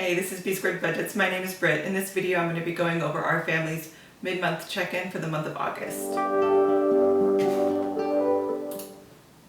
Hey, this is B Squared Budgets. My name is Britt. In this video, I'm going to be going over our family's mid-month check-in for the month of August.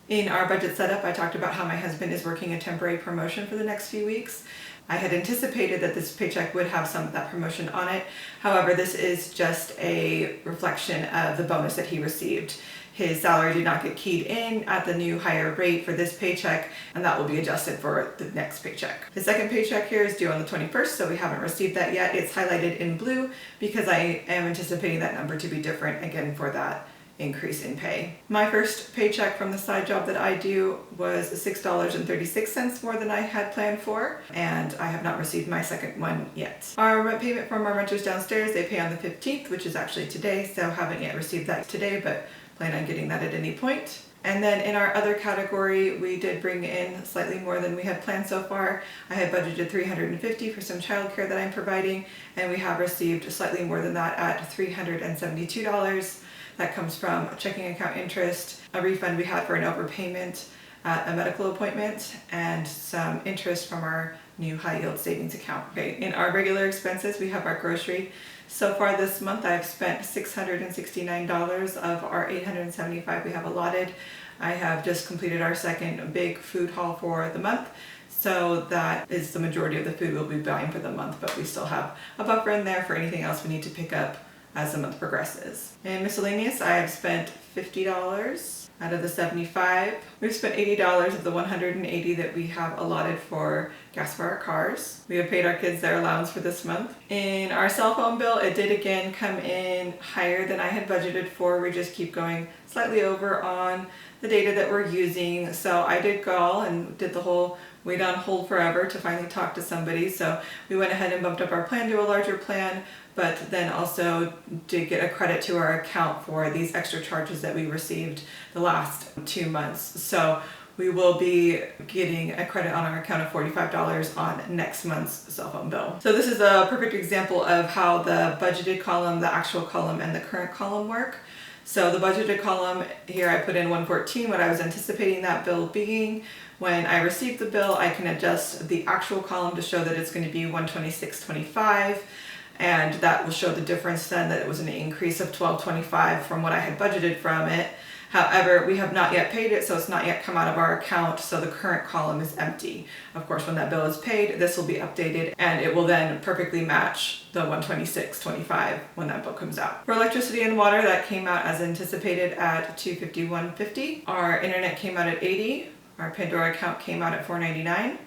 In our budget setup, I talked about how my husband is working a temporary promotion for the next few weeks. I had anticipated that this paycheck would have some of that promotion on it. However, this is just a reflection of the bonus that he received. His salary did not get keyed in at the new higher rate for this paycheck, and that will be adjusted for the next paycheck. His second paycheck here is due on the 21st, so we haven't received that yet. It's highlighted in blue because I am anticipating that number to be different again for that increase in pay. My first paycheck from the side job that I do was $6.36 more than I had planned for, and I have not received my second one yet. Our rent payment from our renters downstairs, they pay on the 15th, which is actually today, so haven't yet received that today, but plan on getting that at any point. And then in our other category, we did bring in slightly more than we had planned so far. I had budgeted $350 for some childcare that I'm providing, and we have received slightly more than that at $372. That comes from checking account interest, a refund we had for an overpayment at a medical appointment, and some interest from our new high yield savings account. Okay, in our regular expenses, we have our grocery. So far this month, I've spent $669 of our $875 we have allotted. I have just completed our second big food haul for the month. So that is the majority of the food we'll be buying for the month, but we still have a buffer in there for anything else we need to pick up as the month progresses. In miscellaneous, I have spent $50 out of the $75. We've spent $80 of the $180 that we have allotted for gas for our cars. We have paid our kids their allowance for this month. In our cell phone bill, it did again come in higher than I had budgeted for. We just keep going slightly over on the data that we're using. So I did call and did the whole wait on hold forever to finally talk to somebody. So we went ahead and bumped up our plan to a larger plan, but then also did get a credit to our account for these extra charges that we received the last 2 months. So we will be getting a credit on our account of $45 on next month's cell phone bill. So this is a perfect example of how the budgeted column, the actual column, and the current column work. So the budgeted column here, I put in 114, what I was anticipating that bill being. When I receive the bill, I can adjust the actual column to show that it's going to be 126.25. And that will show the difference then that it was an increase of $12.25 from what I had budgeted from it. However, we have not yet paid it, so it's not yet come out of our account, so the current column is empty. Of course, when that bill is paid, this will be updated, and it will then perfectly match the $126.25 when that bill comes out. For electricity and water, that came out as anticipated at $251.50. Our internet came out at $80. Our Pandora account came out at $499.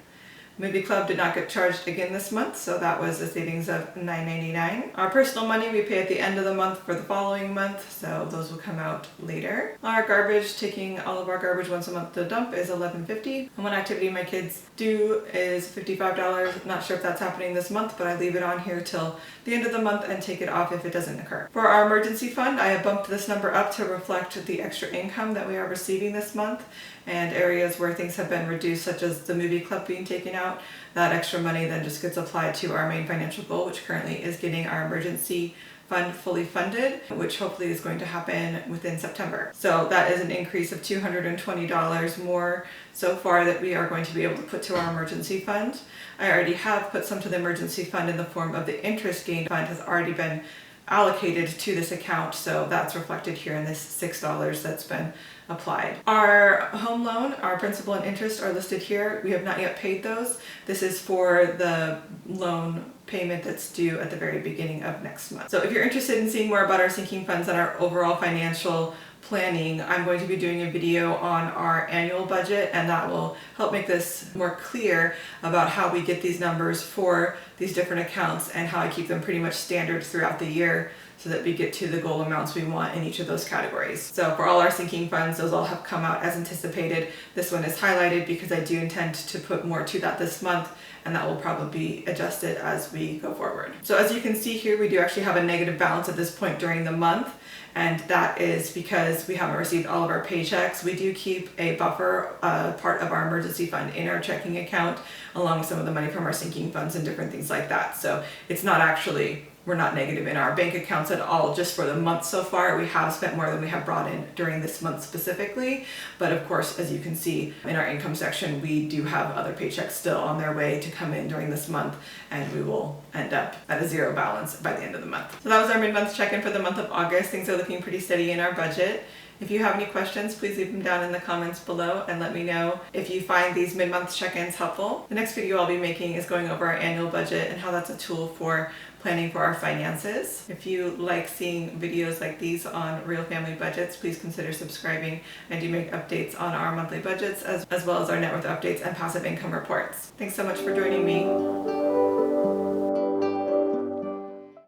Movie Club did not get charged again this month, so that was a savings of $9.99. Our personal money we pay at the end of the month for the following month, so those will come out later. Our garbage, taking all of our garbage once a month to dump, is $11.50. And one activity my kids do is $55. Not sure if that's happening this month, but I leave it on here till the end of the month and take it off if it doesn't occur. For our emergency fund, I have bumped this number up to reflect the extra income that we are receiving this month, and areas where things have been reduced, such as the movie club being taken out. That extra money then just gets applied to our main financial goal, which currently is getting our emergency fund fully funded, which hopefully is going to happen within September. So that is an increase of $220 more so far that we are going to be able to put to our emergency fund. I already have put some to the emergency fund in the form of the interest gain fund has already been allocated to this account, so that's reflected here in this $6 that's been applied. Our home loan, our principal and interest are listed here. We have not yet paid those. This is for the loan payment that's due at the very beginning of next month. So if you're interested in seeing more about our sinking funds and our overall financial planning, I'm going to be doing a video on our annual budget, and that will help make this more clear about how we get these numbers for these different accounts and how I keep them pretty much standard throughout the year so that we get to the goal amounts we want in each of those categories. So for all our sinking funds, those all have come out as anticipated. This one is highlighted because I do intend to put more to that this month, and that will probably be adjusted as we go forward. So as you can see here, we do actually have a negative balance at this point during the month, and that is because we haven't received all of our paychecks. We do keep a buffer, part of our emergency fund in our checking account, along with some of the money from our sinking funds and different things like that. So it's not actually we're not negative in our bank accounts at all just for the month so far. We have spent more than we have brought in during this month specifically, but of course, as you can see in our income section, we do have other paychecks still on their way to come in during this month, and we will end up at a zero balance by the end of the month. So that was our mid-month check-in for the month of August. Things are looking pretty steady in our budget. If you have any questions, please leave them down in the comments below and let me know if you find these mid-month check-ins helpful. The next video I'll be making is going over our annual budget and how that's a tool for planning for our finances. If you like seeing videos like these on real family budgets, please consider subscribing. I do make updates on our monthly budgets as well as our net worth updates and passive income reports. Thanks so much for joining me.